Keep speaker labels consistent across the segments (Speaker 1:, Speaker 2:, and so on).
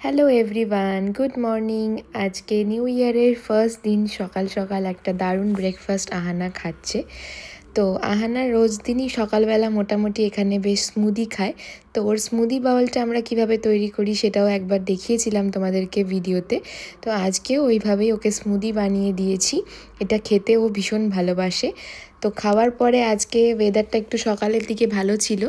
Speaker 1: Hello everyone, good morning. আজকে new ইয়ারের first দিন সকাল সকাল একটা দারুণ ব্রেকফাস্ট আহানা খাচ্ছে। তো আহানা রোজ দিনই সকালবেলা মোটামুটি এখানে বেশ স্মুদি খায়। তো ওর স্মুদি বাউলটা আমরা কিভাবে তৈরি করি সেটাও একবার দেখিয়েছিলাম তোমাদেরকে ভিডিওতে। তো আজকেও ওইভাবেই ওকে স্মুদি বানিয়ে দিয়েছি। এটা খেতে ও ভীষণ ভালোবাসে। তো খাওয়ার পরে আজকে ওয়েদারটা একটু সকালের দিকে ভালো ছিল,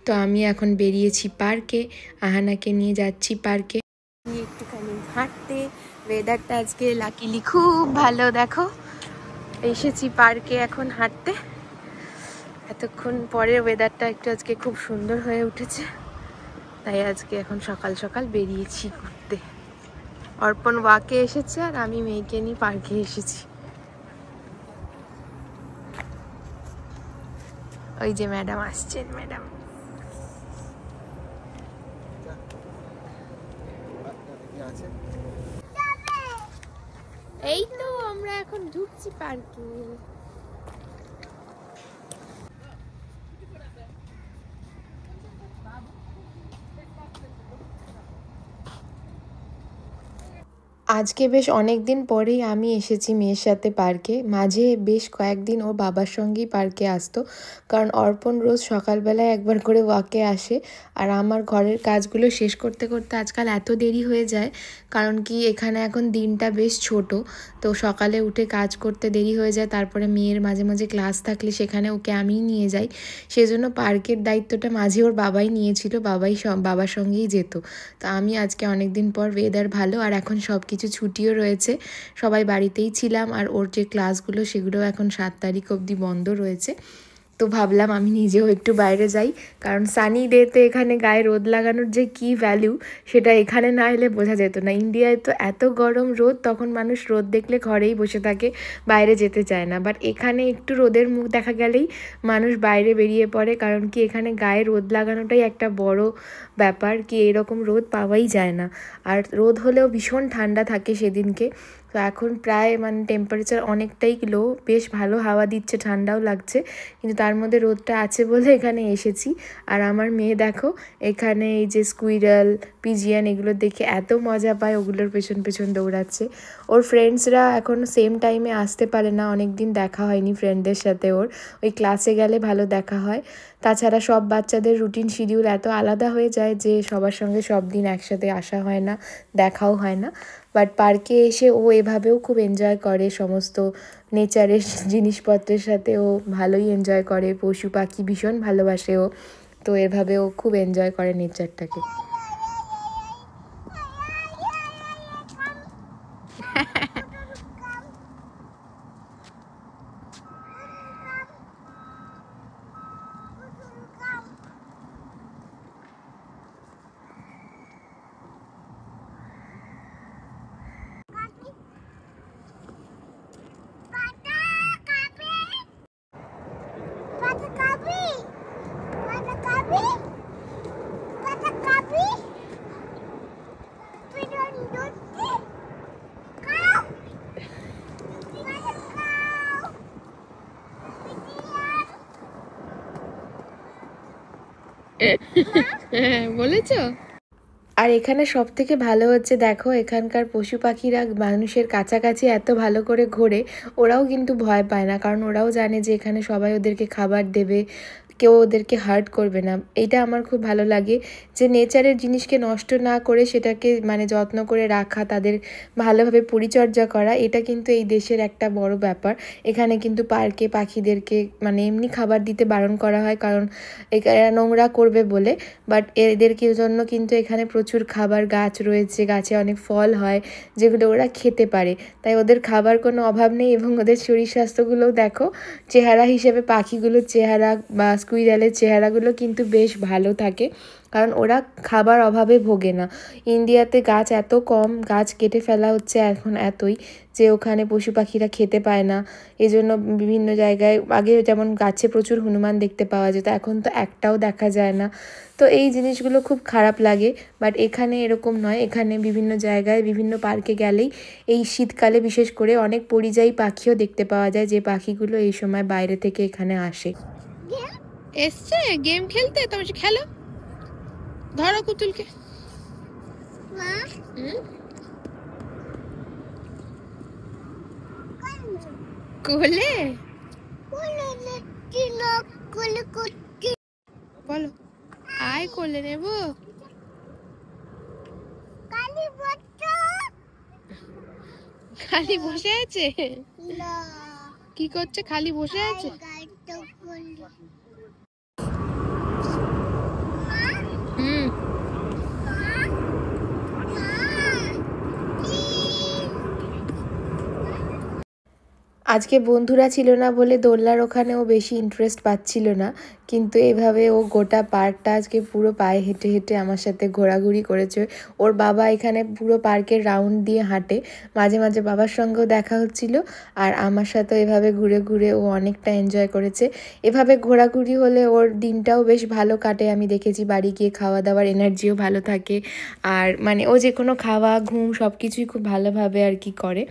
Speaker 1: তো আমি এখন বেরিয়েছি পার্কে, আহানাকে নিয়ে যাচ্ছি পার্কে একটুখানি হাঁটতে। ওয়েদারটা আজকে লাকিলি খুব ভালো, দেখো এসেছি পার্কে এখন হাঁটতে। এতক্ষণ পরে ওয়েদারটা একটু আজকে খুব সুন্দর হয়ে উঠেছে, তাই আজকে এখন সকাল সকাল বেরিয়েছি ঘুরতে। অর্পণ ওয়াকে এসেছে আর আমি মেয়েকে নিয়ে পার্কে এসেছি। ওই যে ম্যাডাম আসছেন, ম্যাডাম। এই তো আমরা এখন ঢুকছি পার্কে। আজকে বেশ অনেক দিন পরেই আমি এসেছি মেয়ের সাথে পার্কে। মাঝে বেশ কয়েকদিন ও বাবার সঙ্গেই পার্কে আসতো, কারণ অর্পণ রোজ সকালবেলায় একবার করে ওয়াকে আসে। আর আমার ঘরের কাজগুলো শেষ করতে করতে আজকাল এত দেরি হয়ে যায়, কারণ কি এখানে এখন দিনটা বেশ ছোট, তো সকালে উঠে কাজ করতে দেরি হয়ে যায়। তারপরে মেয়ের মাঝে মাঝে ক্লাস থাকলে সেখানে ওকে আমিই নিয়ে যাই। সেজন্য পার্কের দায়িত্বটা মাঝে ওর বাবাই নিয়েছিল, বাবার সঙ্গেই যেত। তো আমি আজকে অনেক দিন পর, ওয়েদার ভালো আর এখন সব কিছু ছুটিও রয়েছে, সবাই বাড়িতেই ছিলাম। আর ওর যে ক্লাসগুলো সেগুলো এখন 7 তারিখ অবধি বন্ধ রয়েছে। তো ভাবলাম আমি নিজেও একটু বাইরে যাই, কারণ সানি ডেতে এখানে গায়ে রোদ লাগানোর যে কী ভ্যালু সেটা এখানে না এলে বোঝা যেত না। ইন্ডিয়ায় তো এত গরম রোদ, তখন মানুষ রোদ দেখলে ঘরেই বসে থাকে, বাইরে যেতে চায় না। বাট এখানে একটু রোদের মুখ দেখা গেলেই মানুষ বাইরে বেরিয়ে পড়ে, কারণ কি এখানে গায়ে রোদ লাগানোটাই একটা বড় ব্যাপার, কি এরকম রোদ পাওয়াই যায় না। আর রোদ হলেও ভীষণ ঠান্ডা থাকে সেদিনকে। তো এখন প্রায় টেম্পারেচার অনেকটাই লো, বেশ ভালো হাওয়া দিচ্ছে, ঠান্ডাও লাগছে, কিন্তু তার মধ্যে রোদটা আছে বলে এখানে এসেছি। আর আমার মেয়ে দেখো এখানে এই যে স্কুইরাল, পিজিয়ান এগুলো দেখে এত মজা পায়, ওগুলোর পেছন পেছন দৌড়াচ্ছে। ওর ফ্রেন্ডসরা এখন সেম টাইমে আসতে পারে না, অনেক দিন দেখা হয়নি ফ্রেন্ডদের সাথে ওর, ওই ক্লাসে গেলে ভালো দেখা হয়। তাছাড়া সব বাচ্চাদের রুটিন শিডিউল এত আলাদা হয়ে যায় যে সবার সঙ্গে সব দিন একসাথে আসা হয় না, দেখাও হয় না। বাট পার্কে এসে ও এভাবেও খুব এনজয় করে, সমস্ত নেচারের জিনিসপত্রের সাথে ও ভালোই এনজয় করে। পশু পাখি ভীষণ ভালোবাসে ও, তো এভাবে ও খুব এনজয় করে নেচারটাকে। বলেছো? আর এখানে সব থেকে ভালো হচ্ছে দেখো, এখানকার পশু পাখিরা মানুষের কাছাকাছি এত ভালো করে ঘোরে, ওরাও কিন্তু ভয় পায় না, কারণ ওরাও জানে যে এখানে সবাই ওদেরকে খাবার দেবে, কেউ ওদেরকে হার্ট করবে না। এইটা আমার খুব ভালো লাগে, যে নেচারের জিনিসকে নষ্ট না করে সেটাকে যত্ন করে রাখা, তাদের ভালোভাবে পরিচর্যা করা, এটা কিন্তু এই দেশের একটা বড় ব্যাপার। এখানে কিন্তু পার্কে পাখিদেরকে এমনি খাবার দিতে বারণ করা হয়, কারণ এরা নোংরা করবে বলে। বাট এদেরকে জন্য কিন্তু এখানে প্রচুর খাবার গাছ রয়েছে, গাছে অনেক ফল হয় যেগুলো ওরা খেতে পারে, তাই ওদের খাবার কোনো অভাব নেই। এবং ওদের শরীর স্বাস্থ্যগুলোও দেখো, চেহারা হিসেবে পাখিগুলোর চেহারা বা স্কুইরালের চেহারাগুলো কিন্তু বেশ ভালো থাকে, কারণ ওরা খাবার অভাবে ভোগে না। ইন্ডিয়াতে গাছ এত কম, গাছ কেটে ফেলা হচ্ছে এখন এতই, যে ওখানে পশু পাখিরা খেতে পায় না। এজন্য বিভিন্ন জায়গায় আগে যেমন গাছে প্রচুর হনুমান দেখতে পাওয়া যেত, এখন তো একটাও দেখা যায় না। তো এই জিনিসগুলো খুব খারাপ লাগে। বাট এখানে এরকম নয়, এখানে বিভিন্ন জায়গায় বিভিন্ন পার্কে গেলেই এই শীতকালে বিশেষ করে অনেক পরিযায়ী পাখিও দেখতে পাওয়া যায়, যে পাখিগুলো এই সময় বাইরে থেকে এখানে আসে। এসছে গেম খেলতে, তোমার খেলো, ধরো পুতুলকে, কোলে বলো, আয় কোলে নেব। খালি বসে আছে, কি করছে? খালি বসে আছে। আজকে বন্ধুরা ছিল না বলে দোলনার ওখানেও বেশি ইন্টারেস্ট পাচ্ছিল না, কিন্তু এভাবে ও গোটা পার্কটা আজকে পুরো পায়ে হেঁটে হেঁটে আমার সাথে ঘোরাঘুরি করেছে। ওর বাবা এখানে পুরো পার্কের রাউন্ড দিয়ে হাঁটে, মাঝে মাঝে বাবার সঙ্গেও দেখা হচ্ছিল, আর আমার সাথেও এভাবে ঘুরে ঘুরে ও অনেকটা এনজয় করেছে। এভাবে ঘোরাঘুরি হলে ওর দিনটাও বেশ ভালো কাটে, আমি দেখেছি। বাড়ি গিয়ে খাওয়া দাওয়ার এনার্জিও ভালো থাকে, আর মানে ও যে কোনো খাওয়া ঘুম সব কিছুই খুব ভালোভাবে আর কি করে।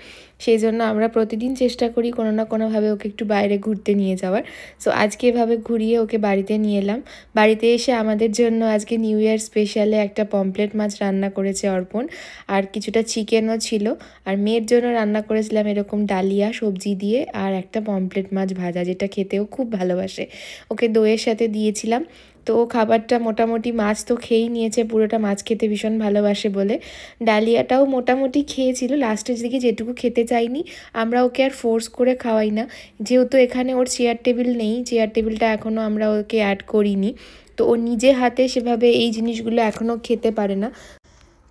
Speaker 1: সেই জন্য আমরা প্রতিদিন চেষ্টা করি কোনো না কোনোভাবে ওকে একটু বাইরে ঘুরতে নিয়ে যাওয়ার। সো আজকে এভাবে ঘুরিয়ে ওকে বাড়িতে নিয়ে এলাম। বাড়িতে এসে আমাদের জন্য আজকে নিউ ইয়ার স্পেশালে একটা পমফ্লেট মাছ রান্না করেছে অর্পণ, আর কিছুটা চিকেনও ছিল। আর মেয়ের জন্য রান্না করেছিলাম এরকম ডালিয়া সবজি দিয়ে, আর একটা পমফ্লেট মাছ ভাজা, যেটা খেতেও খুব ভালোবাসে। ওকে দইয়ের সাথে দিয়েছিলাম। তো ও খাবারটা মোটামুটি, মাছ তো খেয়েই নিয়েছে পুরোটা, মাছ খেতে ভীষণ ভালোবাসে বলে। ডালিয়াটাও মোটামুটি খেয়েছিল, লাস্টের দিকে যেটুকু খেতে চাইনি। আমরা ওকে আর ফোর্স করে খাওয়াই না, যেহেতু এখানে ওর চেয়ার টেবিল নেই, চেয়ার টেবিলটা এখনও আমরা ওকে অ্যাড করিনি। তো ও নিজে হাতে সেভাবে এই জিনিসগুলো এখনও খেতে পারে না।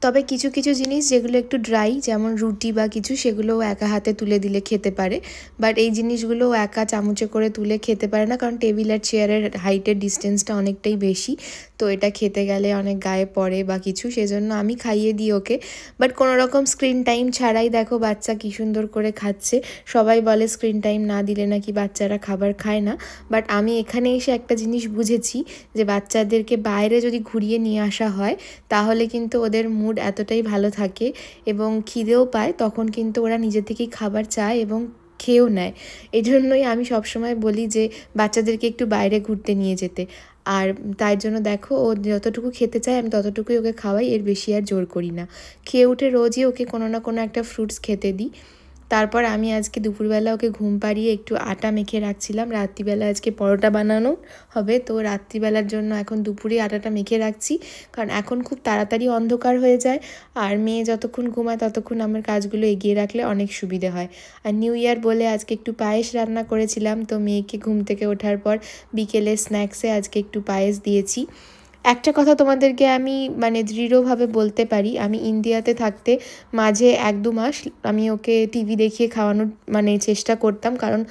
Speaker 1: তবে কিছু কিছু জিনিস যেগুলো একটু ড্রাই, যেমন রুটি বা কিছু, সেগুলোও একা হাতে তুলে দিলে খেতে পারে। বাট এই জিনিসগুলো একা চামচে করে তুলে খেতে পারে না, কারণ টেবিল আর চেয়ারের হাইটের ডিস্টেন্সটা অনেকটাই বেশি। তো এটা খেতে গেলে অনেক গায়ে পড়ে বা কিছু, সেজন্য আমি খাইয়ে দিই ওকে। বাট কোনো রকম স্ক্রিন টাইম ছাড়াই দেখো বাচ্চা কী সুন্দর করে খাচ্ছে। সবাই বলে স্ক্রিন টাইম না দিলে নাকি বাচ্চারা খাবার খায় না, বাট আমি এখানে এসে একটা জিনিস বুঝেছি, যে বাচ্চাদেরকে বাইরে যদি ঘুরিয়ে নিয়ে আসা হয় তাহলে কিন্তু ওদের মুড এতটাই ভালো থাকে এবং খিদেও পায়, তখন কিন্তু ওরা নিজে থেকেই খাবার চায় এবং খেয়েও নেয়। এই জন্যই আমি সবসময় বলি যে বাচ্চাদেরকে একটু বাইরে ঘুরতে নিয়ে যেতে। আর তাই জন্য দেখো ও যতটুকু খেতে চায় আমি ততটুকুই ওকে খাওয়াই, এর বেশি আর জোর করি না। খেয়ে উঠে রোজই ওকে কোনো না কোনো একটা ফ্রুটস খেতে দিই। তারপর আমি আজকে দুপুরবেলা ওকে ঘুম পাড়িয়ে একটু আটা মেখে রাখছিলাম। রাত্রিবেলা আজকে পরোটা বানানো হবে, তো রাত্রিবেলার জন্য এখন দুপুরে আটাটা মেখে রাখছি, কারণ এখন খুব তাড়াতাড়ি অন্ধকার হয়ে যায়, আর মেয়ে যতক্ষণ ঘুমায় ততক্ষণ আমার কাজগুলো এগিয়ে রাখলে অনেক সুবিধে হয়। আর নিউ ইয়ার বলে আজকে একটু পায়েস রান্না করেছিলাম, তো মেয়েকে ঘুম থেকে ওঠার পর বিকেলে স্ন্যাক্সে আজকে একটু পায়েস দিয়েছি। একটা কথা তোমাদেরকে আমি মানে দৃঢ়ভাবে বলতে পারি, আমি ইন্ডিয়াতে থাকতে মাঝে 1-2 মাস আমি ওকে টিভি দেখিয়ে খাওয়ানোর মানে চেষ্টা করতাম, কারণ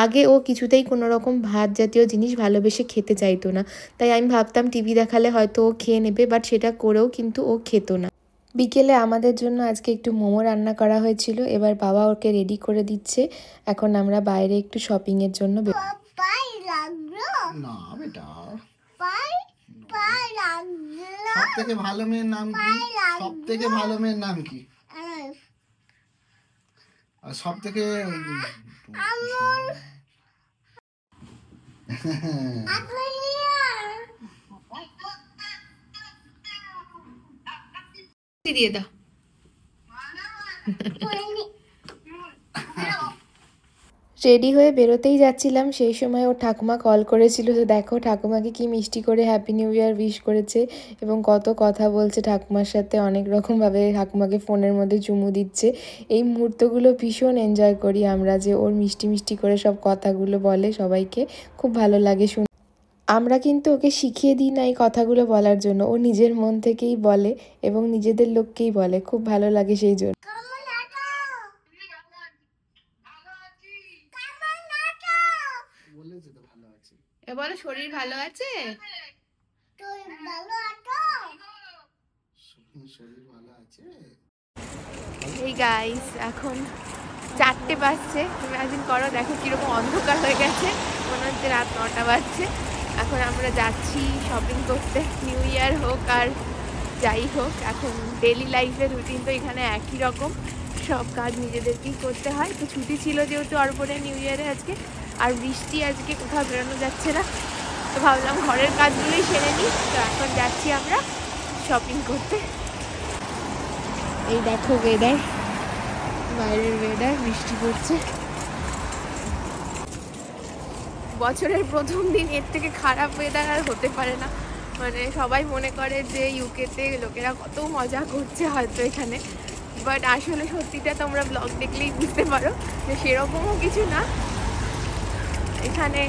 Speaker 1: আগে ও কিছুতেই কোনো রকম ভাত জাতীয় জিনিস ভালোবেসে খেতে চাইতো না। তাই আমি ভাবতাম টিভি দেখালে হয়তো ও খেয়ে নেবে, বাট সেটা করেও কিন্তু ও খেত না। বিকেলে আমাদের জন্য আজকে একটু মোমো রান্না করা হয়েছিল, এবার বাবা ওকে রেডি করে দিচ্ছে। এখন আমরা বাইরে একটু শপিংয়ের জন্য
Speaker 2: সবথেকে ভালো মেয়ের নাম কি? সবথেকে ভালো মেয়ের নাম কি? আর সবথেকে
Speaker 1: দিয়ে দাও। রেডি হয়ে বেরোতেই যাচ্ছিলাম, সেই সময় ওর ঠাকুমা কল করেছিল। তো দেখো ঠাকুমাকে কি মিষ্টি করে হ্যাপি নিউ ইয়ার উইশ করেছে এবং কত কথা বলছে ঠাকুমার সাথে, অনেক রকমভাবে ঠাকুমাকে ফোনের মধ্যে চুমু দিচ্ছে। এই মুহূর্তগুলো ভীষণ এনজয় করি আমরা, যে ওর মিষ্টি মিষ্টি করে সব কথাগুলো বলে সবাইকে, খুব ভালো লাগে শুনে। আমরা কিন্তু ওকে শিখিয়ে দিই না এই কথাগুলো বলার জন্য, ও নিজের মন থেকেই বলে এবং নিজেদের লোককেই বলে, খুব ভালো লাগে সেই জন্য। বলো শরীর ভালো আছে? এই গাইস এখন 4টে বাজছে, ইমাজিন করো, দেখো কিরকম অন্ধকার হয়ে গেছে, মনে হচ্ছে রাত 9টা বাজছে। এখন আমরা যাচ্ছি শপিং করতে, নিউ ইয়ার হোক আর যাই হোক, এখন ডেলি লাইফের রুটিন তো এখানে একই রকম, সব কাজ নিজেদেরকেই করতে হয়। তো ছুটি ছিল যেহেতু অর্পণের নিউ ইয়ারে আজকে, আর বৃষ্টি আজকে কোথাও বেরোনো যাচ্ছে না, তো ভাবলাম ঘরের কাজগুলোই সেরে নিই। তো এখন যাচ্ছি আমরা শপিং করতে। এই দেখো ওয়েদার, বাইরের ওয়েদার, বৃষ্টি পড়ছে। বছরের প্রথম দিন এর থেকে খারাপ ওয়েদার আর হতে পারে না। মানে সবাই মনে করে যে ইউকেতে লোকেরা কত মজা করছে হয়তো এখানে, বাট আসলে সত্যিটা তোমরা ব্লগ দেখলেই বুঝতে পারো যে সেরকমও কিছু না। এখানে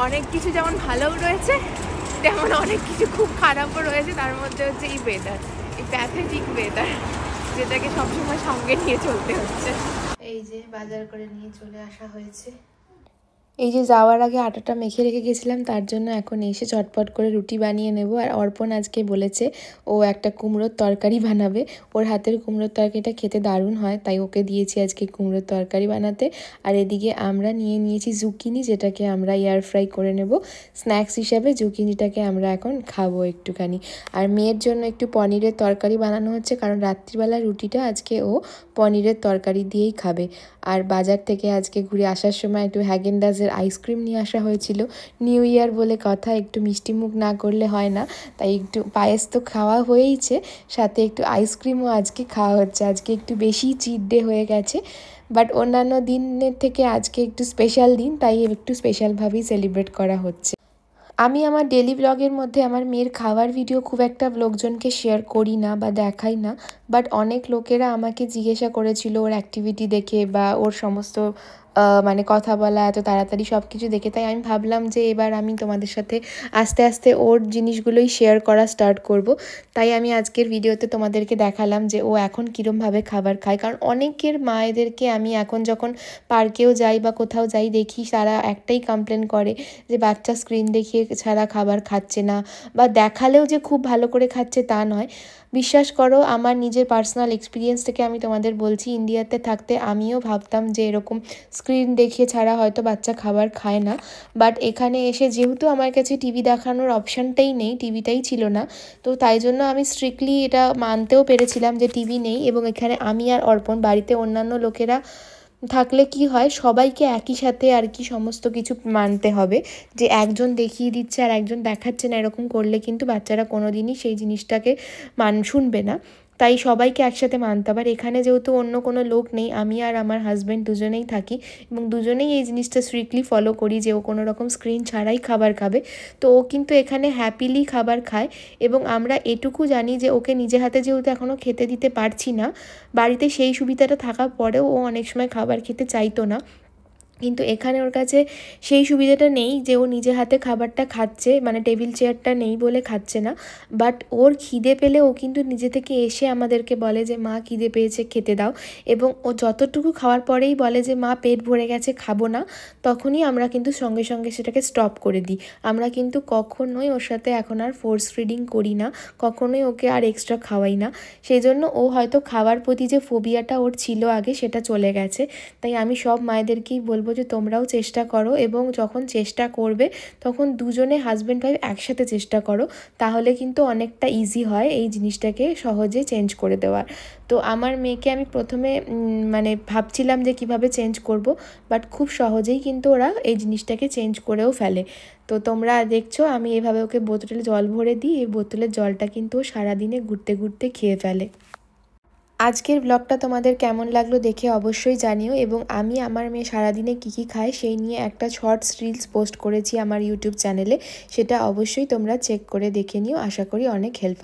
Speaker 1: অনেক কিছু যেমন ভালোও রয়েছে, তেমন অনেক কিছু খুব খারাপও রয়েছে। তার মধ্যে হচ্ছে এই ওয়েদার, এই প্যাথেটিক ওয়েদার, যেটাকে সবসময় সঙ্গে নিয়ে চলতে হচ্ছে। এই যে বাজার করে নিয়ে চলে আসা হয়েছে। এই যে যাওয়ার আগে আটাটা মেখে রেখে গেছিলাম, তার জন্য এখন এসে চটপট করে রুটি বানিয়ে নেব। আর অর্পণ আজকে বলেছে ও একটা কুমড়োর তরকারি বানাবে, ওর হাতের কুমড়োর তরকারিটা খেতে দারুণ হয়, তাই ওকে দিয়েছি আজকে কুমড়োর তরকারি বানাতে। আর এদিকে আমরা নিয়ে নিয়েছি জুকিনি, যেটাকে আমরা এয়ার ফ্রাই করে নেব স্ন্যাক্স হিসাবে। জুকিনিটাকে আমরা এখন খাবো একটুখানি। আর মেয়ের জন্য একটু পনিরের তরকারি বানানো হচ্ছে, কারণ রাত্রিবেলা রুটিটা আজকে ও পনিরের তরকারি দিয়েই খাবে। আর বাজার থেকে আজকে ঘুরে আসার সময় একটু হ্যাগেনডাজের আইসক্রিম নিয়ে আসা হয়েছিল। নিউ ইয়ার বলে কথা, একটু মিষ্টি মুখ না করলে হয় না, তাই একটু পায়েস তো খাওয়া হয়েইছে, সাথে একটু আইসক্রিমও আজকে খাওয়া হচ্ছে। আজকে একটু বেশি চিট ডে হয়ে গেছে, বাট অন্যান্য দিনের থেকে আজকে একটু স্পেশাল দিন, তাই একটু স্পেশালভাবেই সেলিব্রেট করা হচ্ছে। আমি আমার ডেলি ব্লগের মধ্যে আমার মেয়ের খাওয়ার ভিডিও খুব একটা লোকজনকে শেয়ার করি না বা দেখাই না, বাট অনেক লোকেরা আমাকে জিজ্ঞাসা করেছিল ওর অ্যাক্টিভিটি দেখে বা ওর সমস্ত মানে কথা বলা এত তাড়াতাড়ি সব কিছু দেখে। তাই আমি ভাবলাম যে এবার আমি তোমাদের সাথে আস্তে আস্তে ওর জিনিসগুলোই শেয়ার করা স্টার্ট করব। তাই আমি আজকের ভিডিওতে তোমাদেরকে দেখালাম যে ও এখন কীরমভাবে খাবার খায়। কারণ অনেকের মায়েদেরকে আমি এখন যখন পার্কেও যাই বা কোথাও যাই দেখি, তারা একটাই কমপ্লেন করে যে বাচ্চা স্ক্রিন দেখিয়ে ছাড়া খাবার খাচ্ছে না, বা দেখালেও যে খুব ভালো করে খাচ্ছে তা নয়। বিশ্বাস করো, আমার নিজের পার্সোনাল এক্সপিরিয়েন্স থেকে আমি তোমাদের বলছি, ইন্ডিয়াতে থাকতে আমিও ভাবতাম যে এরকম স্ক্রিন দেখিয়ে ছাড়া হয়তো বাচ্চা খাবার খায় না, বাট এখানে এসে যেহেতু আমার কাছে টিভি দেখানোর অপশানটাই নেই, টিভিটাই ছিল না, তো তাই জন্য আমি স্ট্রিক্টলি এটা মানতেও পেরেছিলাম যে টিভি নেই। এবং এখানে আমি আর অর্পণ, বাড়িতে অন্যান্য লোকেরা থাকলে কি হয়, সবাইকে একই সাথে আর কি সমস্ত কিছু মানতে হবে, যে একজন দেখিয়ে দিচ্ছে আর একজন দেখাচ্ছে না, এরকম করলে কিন্তু বাচ্চারা কোনো দিনই সেই জিনিসটাকে শুনবে না। তাই সবাইকে একসাথে মানতে হবে। আর এখানে যেহেতু অন্য কোনো লোক নেই, আমি আর আমার হাজব্যান্ড দুজনেই থাকি এবং দুজনেই এই জিনিসটা স্ট্রিক্টলি ফলো করি যে ও কোনো রকম স্ক্রিন ছাড়াই খাবার খাবে। তো ও কিন্তু এখানে হ্যাপিলি খাবার খায়। এবং আমরা এটুকু জানি যে ওকে নিজে হাতে যেহেতু এখনও খেতে দিতে পারছি না, বাড়িতে সেই সুবিধাটা থাকার পরেও ও অনেক সময় খাবার খেতে চাইতো না, কিন্তু এখানে ওর কাছে সেই সুবিধাটা নেই যে ও নিজে হাতে খাবারটা খাচ্ছে, মানে টেবিল চেয়ারটা নেই বলে খাচ্ছে না। বাট ওর খিদে পেলে ও কিন্তু নিজে থেকে এসে আমাদেরকে বলে যে মা খিদে পেয়েছে, খেতে দাও। এবং ও যতটুকু খাওয়ার পরেই বলে যে মা পেট ভরে গেছে, খাবো না, তখনই আমরা কিন্তু সঙ্গে সঙ্গে সেটাকে স্টপ করে দিই। আমরা কিন্তু কখনোই ওর সাথে এখন আর ফোর্স ফিডিং করি না, কখনোই ওকে আর এক্সট্রা খাওয়াই না। সেই জন্য ও হয়তো খাওয়ার প্রতি যে ফোবিয়াটা ওর ছিল আগে, সেটা চলে গেছে। তাই আমি সব মায়েদেরকেই বলবো যে তোমরাও চেষ্টা করো, এবং যখন চেষ্টা করবে তখন দুজনে হাজব্যান্ড ওয়াইফ একসাথে চেষ্টা করো, তাহলে কিন্তু অনেকটা ইজি হয় এই জিনিসটাকে সহজে চেঞ্জ করে দেওয়ার। তো আমার মেয়েকে আমি প্রথমে মানে ভাবছিলাম যে কিভাবে চেঞ্জ করব, বাট খুব সহজেই কিন্তু ওরা এই জিনিসটাকে চেঞ্জ করেও ফেলে। তো তোমরা দেখছো আমি এভাবে ওকে বোতলে জল ভরে দিই, এই বোতলের জলটা কিন্তু ও সারাদিনে ঘুরতে ঘুরতে খেয়ে ফেলে। আজকের ব্লগটা তোমাদের কেমন লাগলো দেখে অবশ্যই জানিও। এবং আমি আমার মেয়ে সারাদিনে কী কী খায় সেই নিয়ে একটা শর্টস রিলস পোস্ট করেছি আমার ইউটিউব চ্যানেলে, সেটা অবশ্যই তোমরা চেক করে দেখে নিও। আশা করি অনেক হেল্প